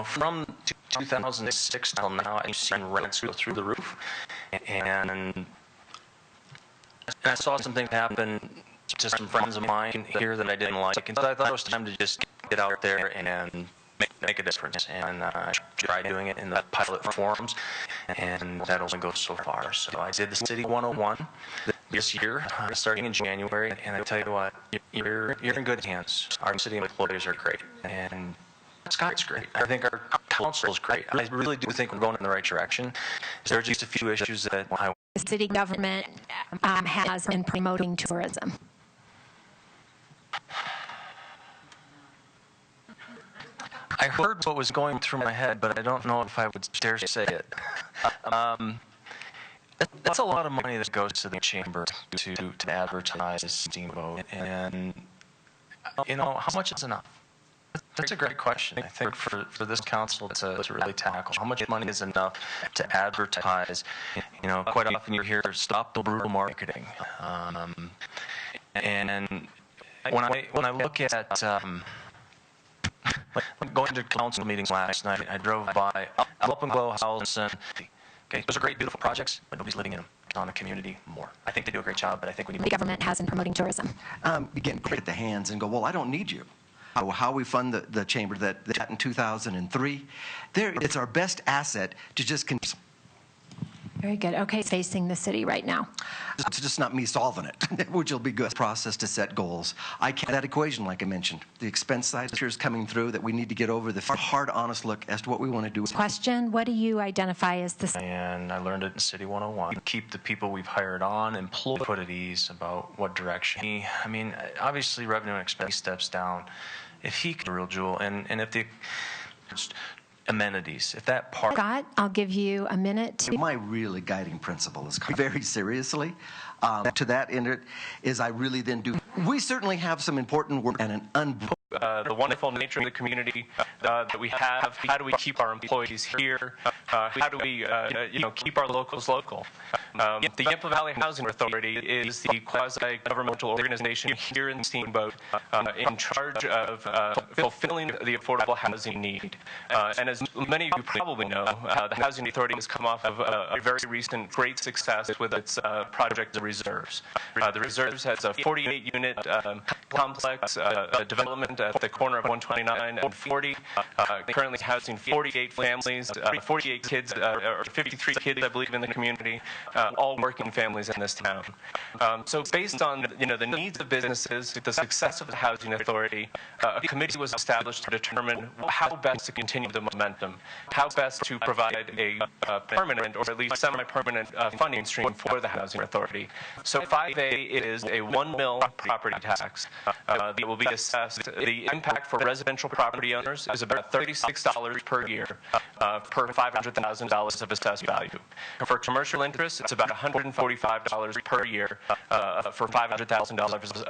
from 2006 till now, I've seen rents go through the roof, and I saw something happen to some friends of mine here that I didn't like, and so I thought it was time to just get out there and make a difference. And I tried doing it in the pilot forums, and that only goes so far. So I did the City 101 this year, starting in January, and I tell you what, you're in good hands. Our city employees are great, and Scott's great. I think our council is great. I really do think we're going in the right direction. There are just a few issues that the city government has in promoting tourism. I heard what was going through my head, but I don't know if I would dare say it. That's a lot of money that goes to the chamber to advertise Steamboat, and how much is enough? That's a great question. I think for this council to really tackle, how much money is enough to advertise? Quite often you hear stop the brutal marketing, and when I look at going to council meetings last night, I drove by Up and Glow House, and those are great, beautiful projects, but nobody's living in them. On the community more. I think they do a great job, but I think we need. The government has in promoting tourism. Again, put at the hands and go, well, I don't need you. How we fund the chamber that in 2003, it's our best asset to just continue. Very good. Okay, facing the city right now. It's just not me solving it, which will be good. Process to set goals. I can't that equation, like I mentioned. The expense side is coming through that we need to get over the hard, honest look as to what we want to do. Question, what do you identify as the... And I learned it in City 101. Keep the people we've hired on employed, put at ease about what direction. I mean, obviously revenue and expense steps down. If he can, real jewel, and if the amenities, if that part. Scott, I'll give you a minute to. My really guiding principle is very seriously. To that end, is I really then do. We certainly have some important work and an the wonderful nature of the community that we have. How do we keep our employees here? How do we, keep our locals local? The Yampa Valley Housing Authority is the quasi-governmental organization here in Steamboat in charge of fulfilling the affordable housing need. And as many of you probably know, the Housing Authority has come off of a very recent great success with its project, the Reserves. The Reserves has a 48-unit complex development at the corner of 129 and 40, currently housing 48 families, 48 kids, or 53 kids, I believe, in the community, all working families in this town. So based on the needs of businesses, the success of the Housing Authority, a committee was established to determine how best to continue the momentum, how best to provide a permanent or at least semi-permanent funding stream for the Housing Authority. So 5A is a 1 mil property tax that will be assessed. The impact for residential property owners is about $36 per year per $500,000 of assessed value. For commercial interests, it's about $145 per year for $500,000